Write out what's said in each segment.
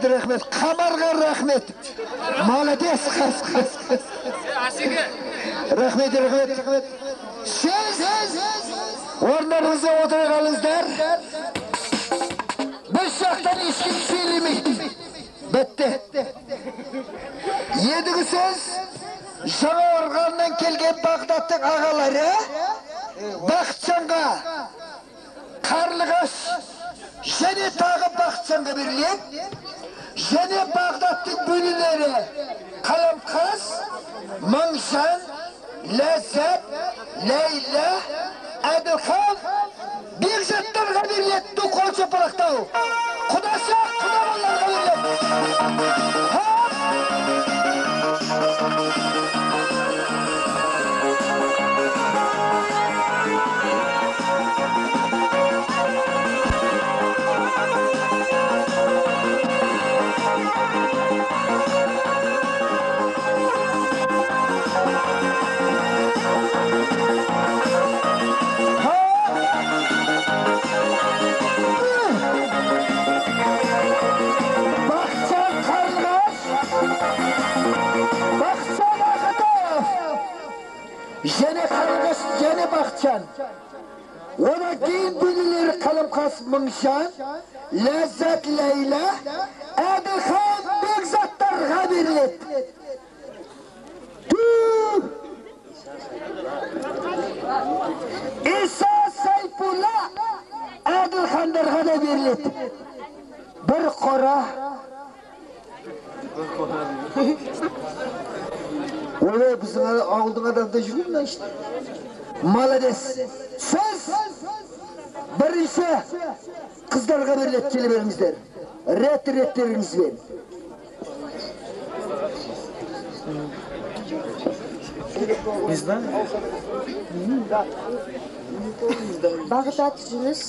Рахмет. Қамарға рахмет. Молодец, қас. Рахмет. Сөз. Орындарыңызға отыра қалыңыздар. Бір жақтан ешкім сөйлемейді. Бітті. Ендігі сөз жаңа орғаннан келген Бағдаттың ағалары Бақытжанға, Қарлығаш және тағы Бақытжанға беріледі. Және Бағдаттың бөлілері Қаламқас, Мыңжан, Ләззат, Ләйла, Әділхан, Бекзаттарға беріледі. Қол шапалақтау. Құдаша, құдаларға беріледі. Және Бақытжан. Одан кейін бөлілері Қаламқас, Мыңжан, Ләззат, Ләйла, Әділхан, Бекзаттарға беріледі. Иса, Сайпулла, Әділхандарға да беріледі. Бір қора. Олай біздің ауылдың адамда жүрмін да ішті. Молодец. Сөз бірінші қыздарға беріледі, келе беріңіздер. Реттеріңізбен. Бағдат Жүніс,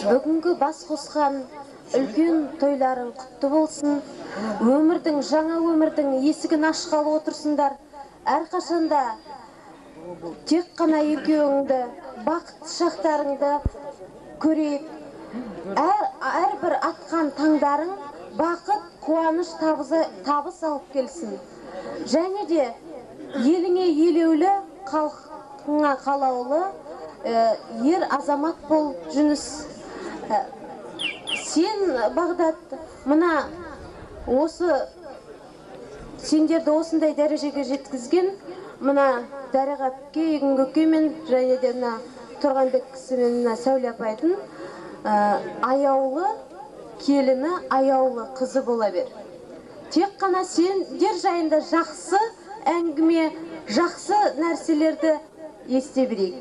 бүгінгі бас қосқан үлкен тойларың құтты болсын. Өмірдің, жаңа өмірдің есігін ашқалы отырсыңдар. Әрқашанда тек қана екеуіңді, бақытты шақтарыңды көрейік. Әрбір атқан таңдарың бақыт, қуаныш, табыс алып келсін. Және де еліңе елеулі, халқыңа қалаулы ер азамат бол, Жүніс. Сен, Бағдат, мұна осы сендерді осындай дәрежеге жеткізген мұна Дариға әпке, Егін көкемен және де мұна Тұрғанбек кісімен мұна Сәуле апайдың аяулы келіні, аяулы қызы бола бер. Тек қана сендер жайында жақсы әңгіме, жақсы нәрселерді ести берейік.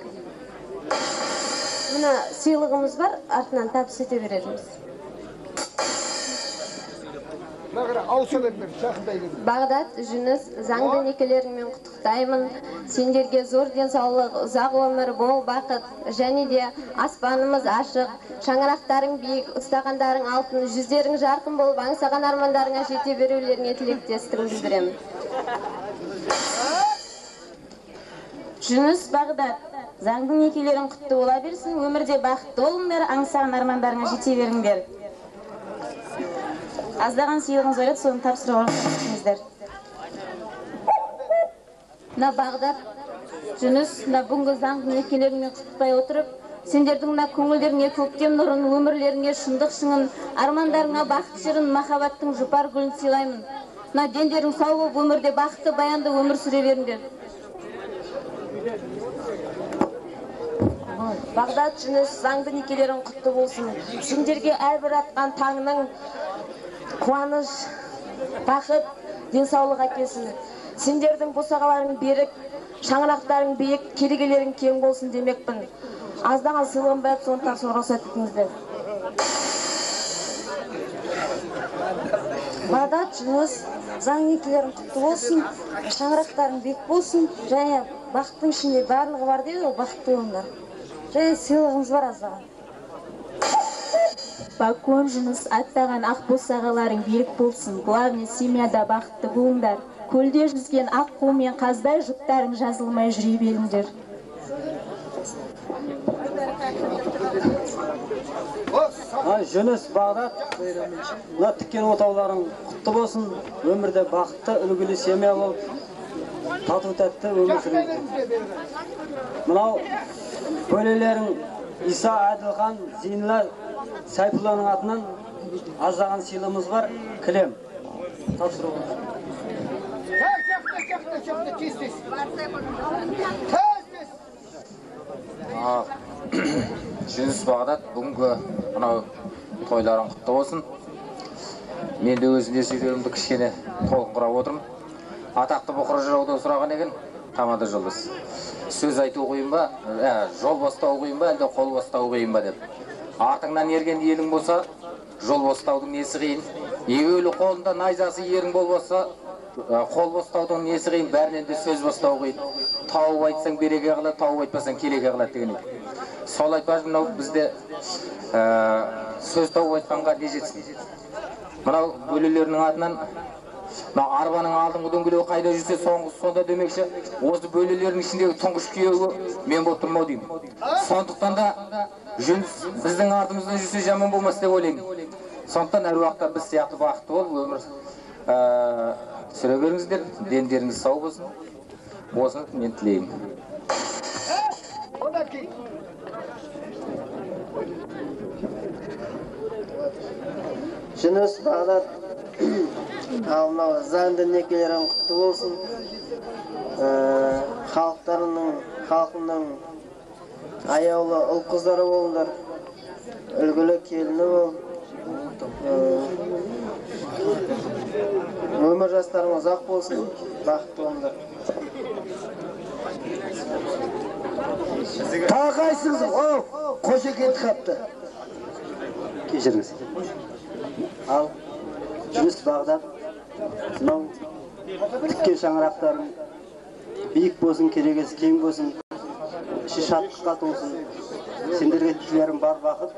Мұна сыйлығымыз бар, артынан табыс ете берерміз. Бағдат Жүніс, заңды некелеріңмен құттықтаймын. Сендерге зор денсаулық, ұзақ өмір, мол бақыт, және де аспанымыз ашық, шаңырақтарың биік, ұстағандарың алтын, жүздерің жарқын болып, аңсаған армандарыңа жете берулеріңе тілектестігін білдіремін. Жүніс, Бағдат, заңды некелерің құтты бола берсін, өмірде бақытты болыңдар, аңсаған армандарыңа жете беріңдер. Аздаған сыйлығыңыз бар еді, соны тапсыруға рұқсат. Мына Бағдат Жүніс, бүгінгі заңды некелеріңмен құттықтай отырып, сендердің көңілдеріңе көктем нұрын, өмірлеріңе шындық шыңын, армандарыңа бақыт жырын, махаббаттың жұпар гүлін сыйлаймын. Дендерің сау болып, өмірде бақытты, баянды өмір сүре беріңдер. Бағдат Жүніс, заңды некелерің құтты болсын. Сендерге әрбір атқан таңның қуаныш, бақыт, денсаулық әкелсін. Сендердің босағаларың берік, шаңырақтарың биік, келегелерің кең болсын демекпін. Аздаған сыйлығым бар, соны тапсыруға рұқсат етіңіздер. Бағдат Жүніс, заң некелерің құтты болсын, шаңырақтарың биік болсын, және бақыттың ішінде барлығы бар дейді, ол бақытты болыңдар. Және сыйлығымыз бар аздаған. Бакон Жүніс, аттаған ақ босағаларың берік болсын, главный семьяда бақытты болыңдар. Көлде жүзген ақ қу мен қаздай жұптарың жазылмай жүре беріңдер. Жүніс Бағдат, мына тіккен отауларың құтты болсын, өмірде бақытты, үлгілі семья болып, тату тәтті өмір сүріңіздер. Мынау бөлелерің Иса Әділхан, Зейнілла Сайфулланың атынан аздаған сыйлығымыз бар, кілем. Тапсыру. Жүніс Бағдат, бүгінгі мынау тойларың құтты болсын. Мен де өзім естелерімді кішкене толықтырып отырмын. Атақты бұқыр жырауды сұраған екен, Тамада Жұлдыз. Сөз айту қиын ба, жол бастау қиын ба, әлде қол бастау қиын ба деп. Артыңнан ерген елің болса, жол бастаудың несі қиын. Егеулі қолында найзасы ерің болмаса, қол бастаудың несі қиын, бәрінен де сөз бастау қиын. Тауып айтсаң береге қалады, тауып айтпасаң келеге қалады деген екен. Сол айтпаж, мынау бізде сөз тауып айтқанға не жетсін. Мынау бөлелерінің атынан арбаның алдыңғы дөңгелегі қайда жүрсе соңғысы сонда демекші, осы бөлелердің ішіндегі тұңғыш күйеуі мен болып тұрмау деймін. Сондықтан да Жүніс біздің артымыздан жүрсе жаман болмас деп ойлаймын. Сондықтан әр уақытта біз сияқты бақытты болып өмір сүре беріңіздер, дендеріңіз сау болсын. Осыны мен тілеймін. Жүніс Бағдат, ал мынау заңды некелерің құтты болсын. Халқының аяулы ұл қыздары болыңдар. Үлгілі келіні бол. Өмір жастарың ұзақ болсын, бақытты болыңдар. Тағайсыңыз, Қожекент қапты. Кешіріңіз. Ал Жүніс Бағдат, мынау тіккен шаңырақтарың биік болсын, керегесі кең болсын, іші шаттыққа толсын. Сендерге тілерім бар бақыт,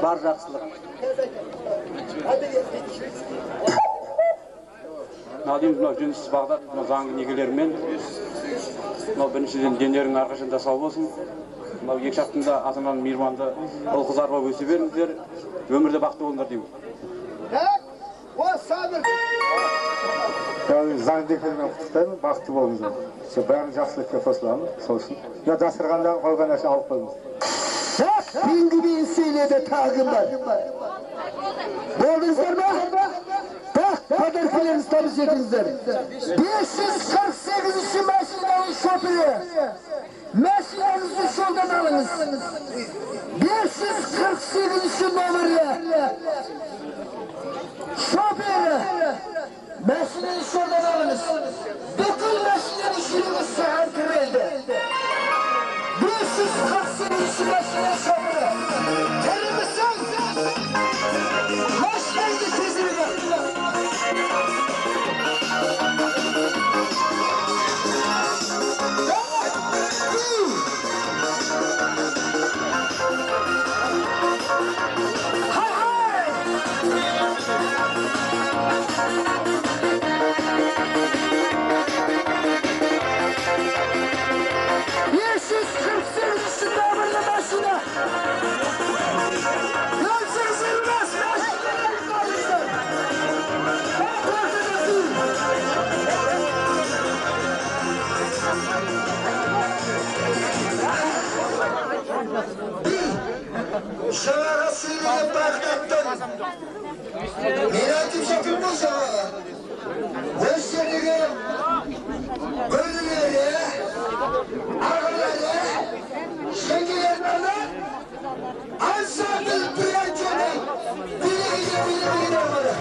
бар жақсылық. Мынау Жүніс Бағдат, заңды некелерімен, біріншіден денерің арқашында сау болсын. Мынау екі жақтың атынан мейірманды ұл қыздар болып өсе беріңіздер, өмірде бақытты болыңдар деймін. Заңды некелерімен құттықтаймын, бақытты болыңыздар. Бәрін жақсылыққа қосыламын, сол үшін. Жасырғандан қойған нәрсе алып қойыңыз. Бингі бейін сөйледі тағым бар. Болдыңыздар ма? Подаркалеріңіз табыс етіңіздер. 548-ші машинаның шофері. Мәшинеңізді жолдан алыңыз. 548-ші номері. Шофері. Мәшинені жолдан алыңыз. Бүкіл мәшинені жүріңіз саған кірелді. 548-ші машинаның шофері. Кірімісің? Машинеңді тезіргі. Şahara suyunu Bağdat'tan Miratim şakır bu şahara Özlerine Bölümleri Ağları Şekilerlerine Ansadıl Bülentçe'ne Bile olmalı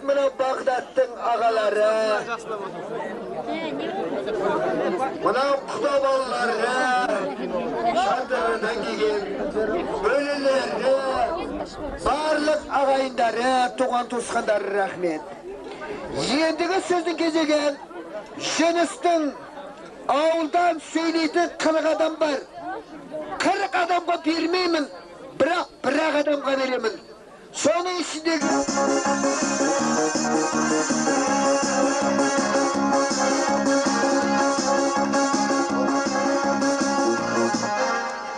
мына Бағдаттың ағалары, мына құда балалары, шатырынан келген өлілері, барлық ағайындары, туған туысқандары рахмет. Ендігі сөздің кезеген Жүністің ауылдан сөйлейтін 40 адам бар. 40 адамға бермеймін, бірақ 1 адамға беремін. Соның ішіндегі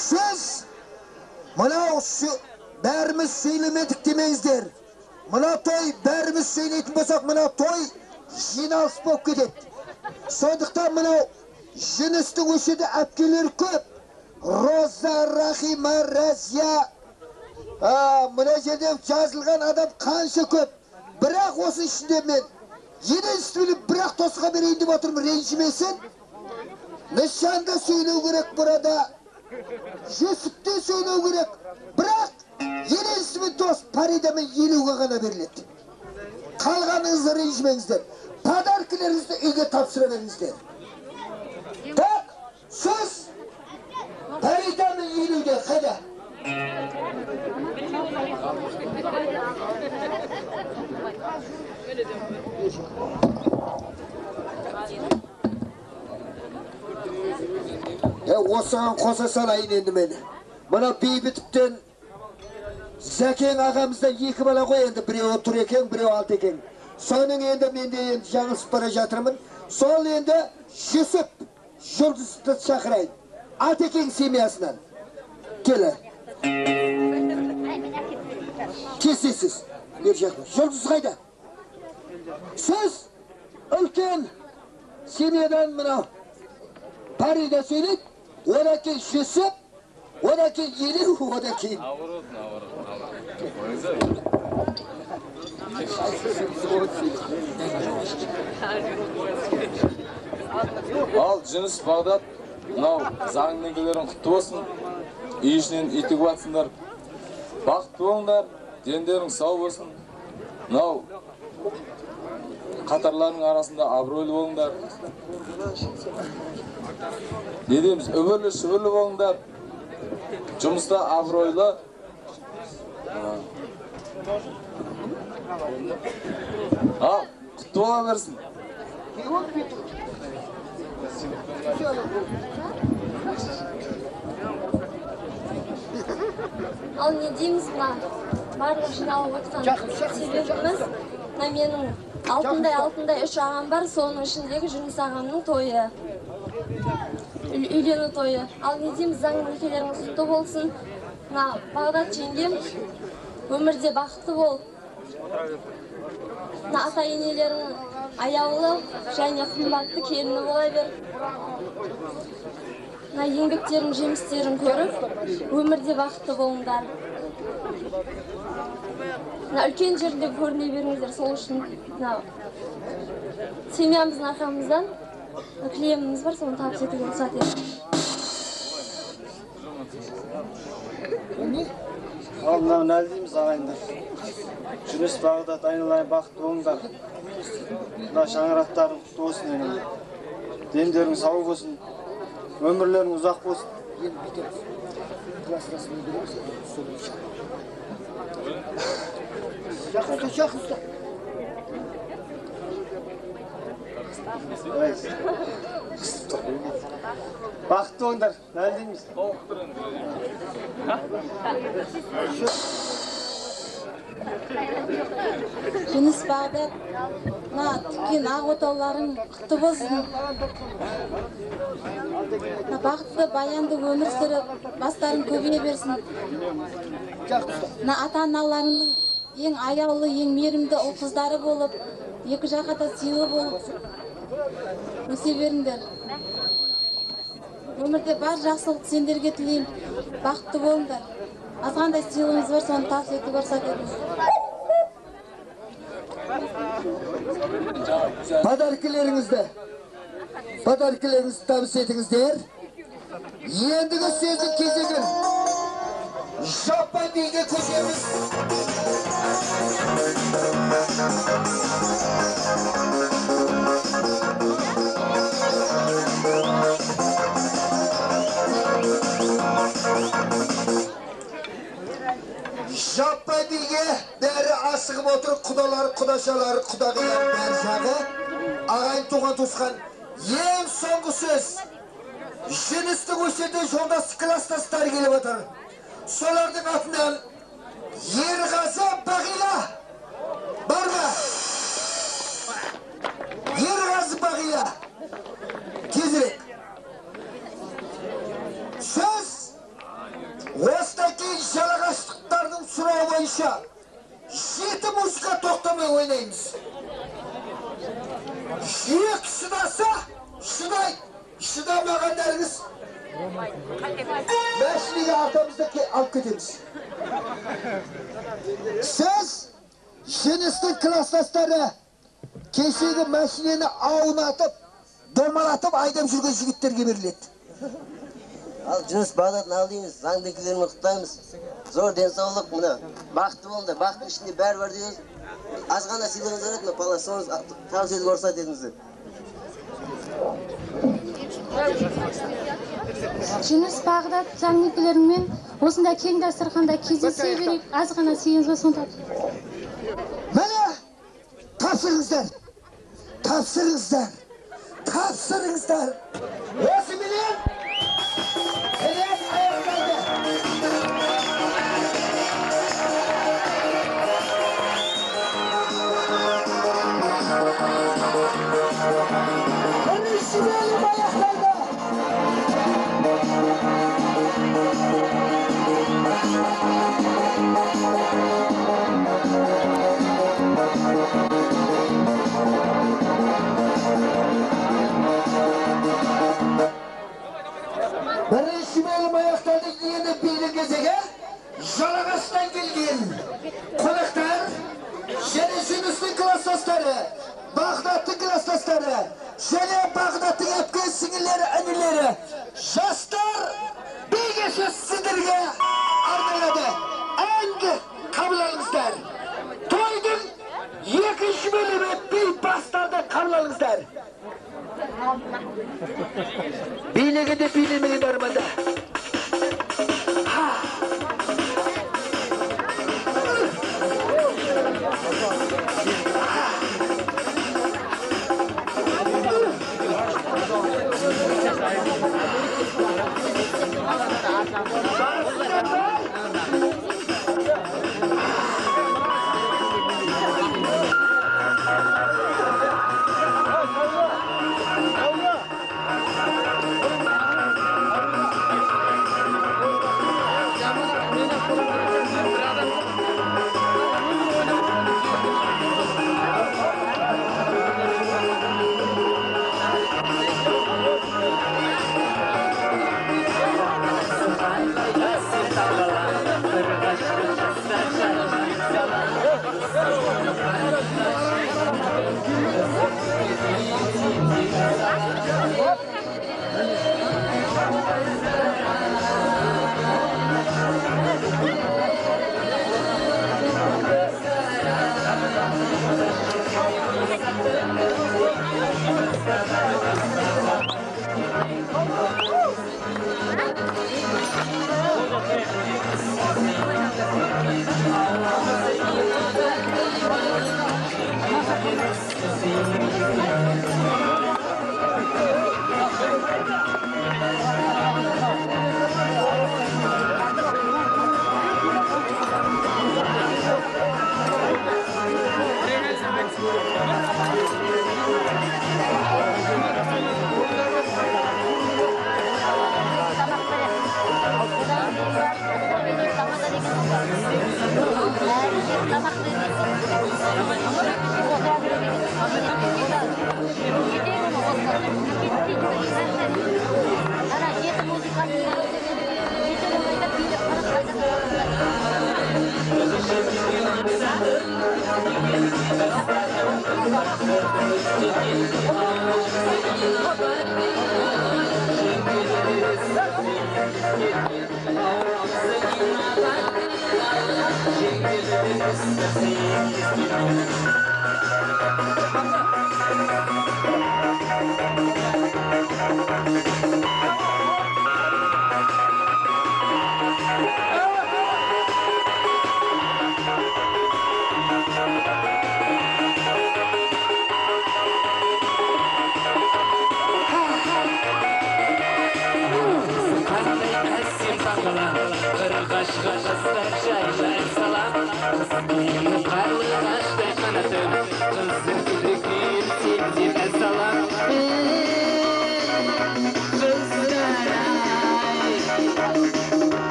сөз мынау бәріміз сөйлемедік демеңіздер. Мына той бәріміз сөйлейтін болсақ, мына той жиналыс болып кетеді. Сондықтан мынау Жүністің өшеді әпкелер көп. Роза, Рахима, Разия, мына жерде жазылған адам қанша көп. Бірақ осы ішінде мен единственно бірақ тосқа берейін деп отырмын, ренжімесін. Нышанда сөйлеу керек burada. Жүсіпте сөйлеу керек. Бірақ единственно дос Паридамен 50-ға ғана беріледі. Қалғаныңызды ренжімеңіздер. Подаркілеріңізді үйге тапсыра беріңіздер. Так, сөз Паридамен 50-де қайда? Осыған қоса салайын енді мені. Мына Бейбітовтен Зәкен ағамыздан 2 бала ғой енді, біреу тұр екен, біреу алт екен. Соның енді менде енді жаңылысып бара жатырмын. Сол енді Жүсіп Жұлдызды шақырайын. Атекең семьясынан. Келі. Кесесіз. Бер жақын. Жұлдыз қайда? Сіз үлкен семьядан мынау Парида сөйлейді. Одан кейін Жүсіп, одан кейін елу, одан кейін. Ал Жүніс Бағдат, мынау заңның келерін құтты болсын, үй ішінен итігіп атсындар, бақытты болыңдар, дендерің сау болсын. Мынау қатарларының арасында абыройлы болыңдар. Не дейміз, өмірлі шүбірлі болыңдар, жұмыста абыройлы. Ал, құтты бола берсін. Ал не дейміз мына барлық жиналып отқан себебіміз, менің алтындай 3 ағам бар, соның ішіндегі Жүніс ағамның тойы, үйлену тойы. Ал не дейміз, заңды некелеріңіз құтты болсын. Мына Бағдат жеңгем, өмірде бақытты бол. Мына ата-енелерің аяулы және қымбатты келіні бола бер. Мына еңбектерің, жемістерін көріп, өмірде бақытты болыңдар. Мына үлкен жерде көріне беріңіздер, сол үшін семьямыздың арқамыздан кілеміміз бар, соны табыс етуге рұқсат етіңіз. Ал мынау нәл дейміз ағайындар. Жүніс Бағдат айналайын бақытты болыңдар. Мына шаңырақтарың құтты болсын енем. Дендерің сау болсын. Өмірлерің ұзақ болсын. Жақын. Бақытты болыңдар, нәл дейміз. Жүніс Бағдат, мына тіккен ақ отауларың құтты болсын. Бақытты, баянды өмір сүріп, бастарын көбейе берсін. Ата-аналарының ең аяулы, ең мейірімді ұл қыздары болып, екі жаққа да сыйлы болып өсе беріңдер. Өмірде бар жақсылық сендерге тілеймін. Бақытты болыңдар. Азғандай сыйлығыңыз бар, соны табыс етіп рұқсат етіңіз. Подаркілеріңізді табыс етіңіздер. Ендігі сөздің кезегін Жаппа биге көшеміз. Жаппай биге бәрі асығып отыр, құдалар, құдашалар, құдағилар бәрі жағы. Ағайын туған туысқан. Ең соңғы сөз. Жыныстың өсерде жолдас класстастар келіп отыр. Солардың атынан Ерғазы Бағила. Бар ма? Ерғазы Бағила. Тезірек. Сөз осыдaki жалағаштықтардың сұрауы бойынша 7 музыка тоқтамай ойнаймыз. Жүйек шыдаса, шыдай, шыдамағандарыңыз мәшінеге артамызда алып кетеміз. Сөз жыныстың класстастары кешегі мәшінені аунатып, домалатып айдап жүрген жігіттерге беріледі. Ал Жүніс Бағдаттың алдымыз, заңдекілерін құттаймыз. Зор денсаулық, мына бақытты болыңдар. Бақыттың ішінде бәрі бар дейіз. Аз ғана сыйлығыңыз еді, мына пала соңыз тағы сөзді көрсат едіңіздер. Жүніс Бағдат заңдекілерімен осындай кең дастарханда кездесе берейік. Аз ғана сыйыңыз ба сонда. Міне, тапсырыңыздар. Тапсырыңыздар. Тапсырыңыздар. Осы менен Келет аяқталды. Бірінші бөлім аяқталды. Бірінші бөлім аяқталды. Енді билік кезегі Жалағаштан келген қонақтар және Жүністің класстастары, Бағдаттың класстастары және Бағдаттың әпке сіңілері, інілері, жастар биге сөз сіздерге арналады. Әнді қабыл алыңыздар. Тойдың екінші бөлімі би бастарды қабыл алыңыздар. Билегінде билемеген арманда. Thank you.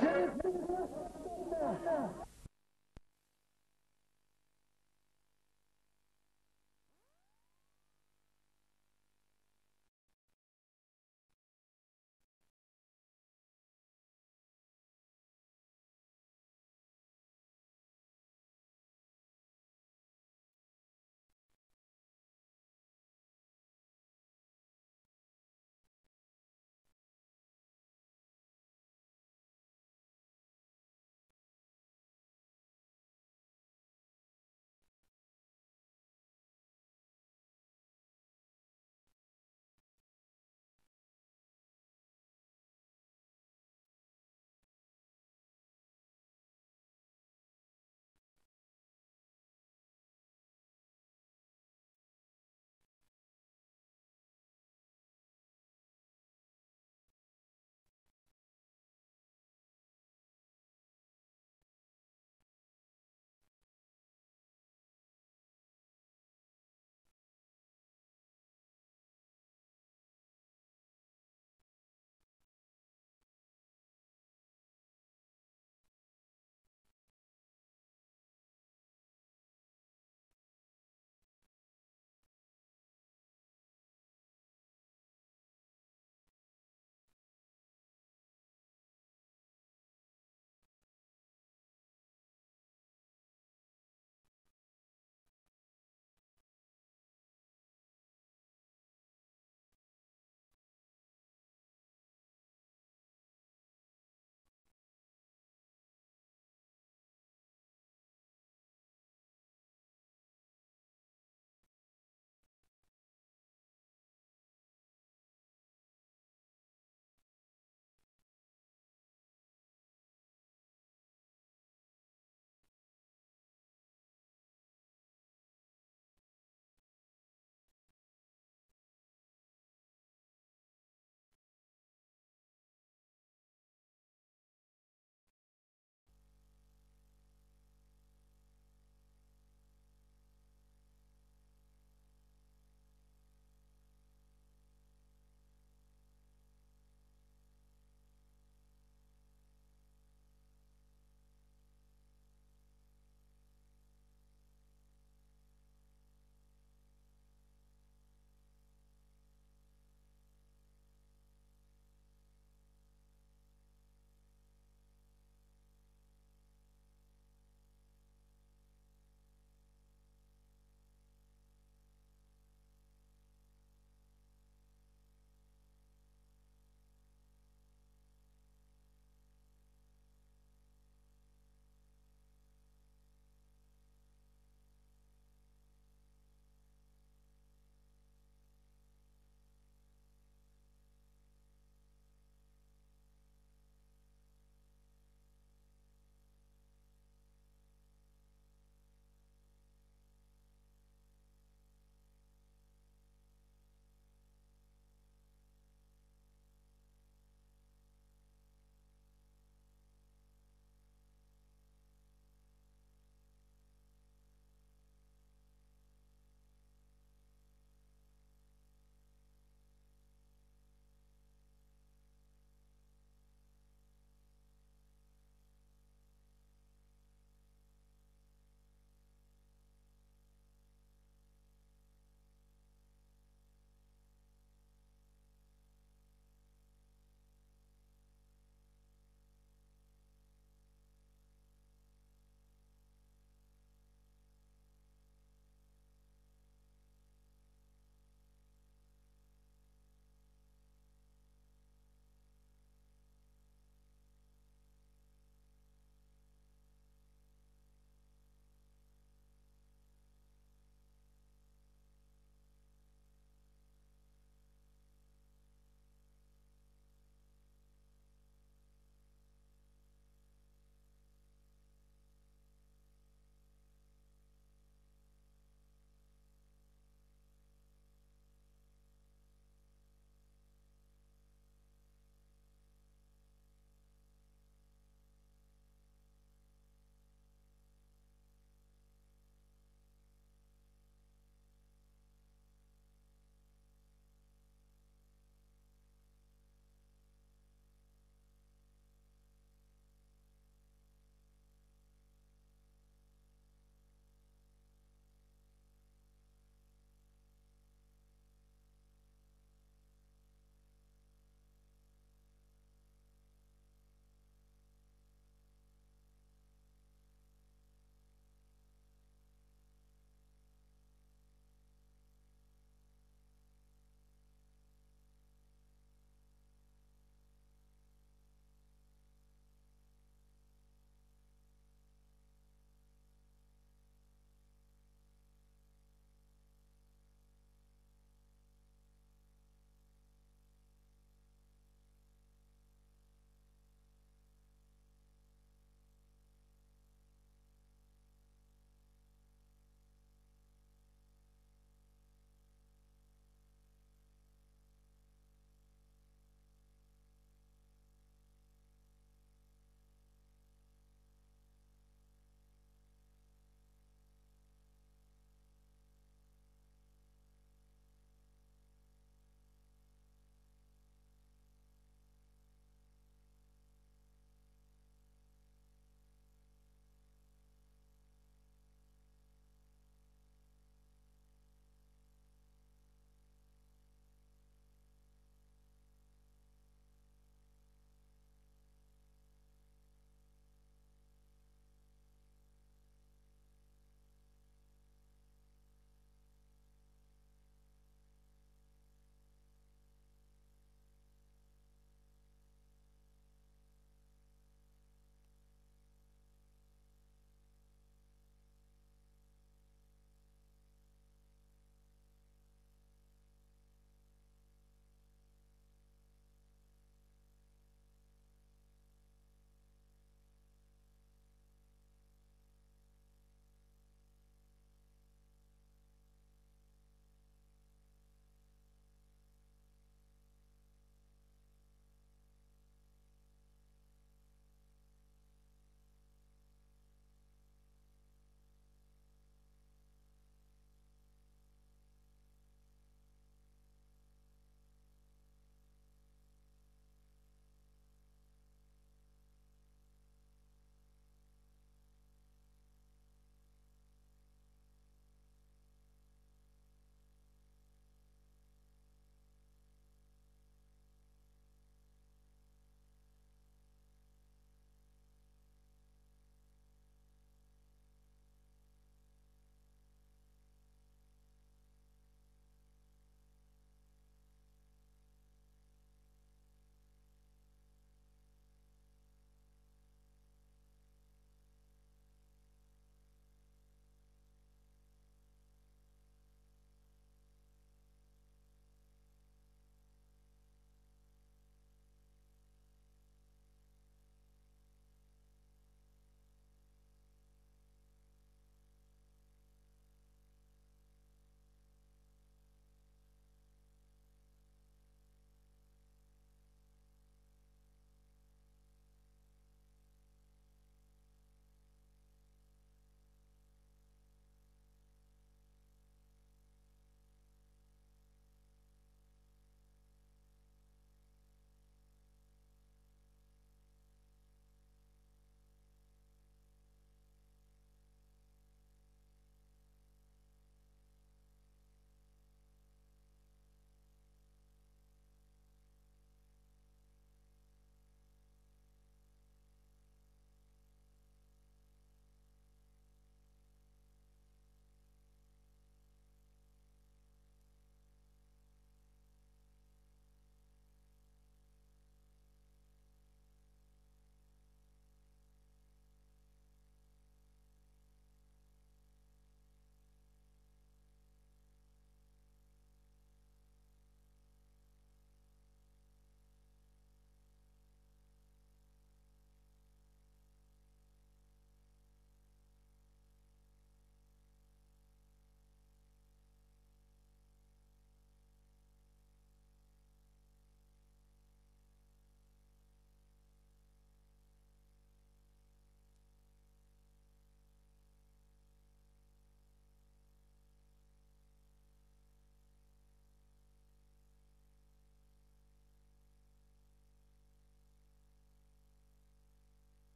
Sen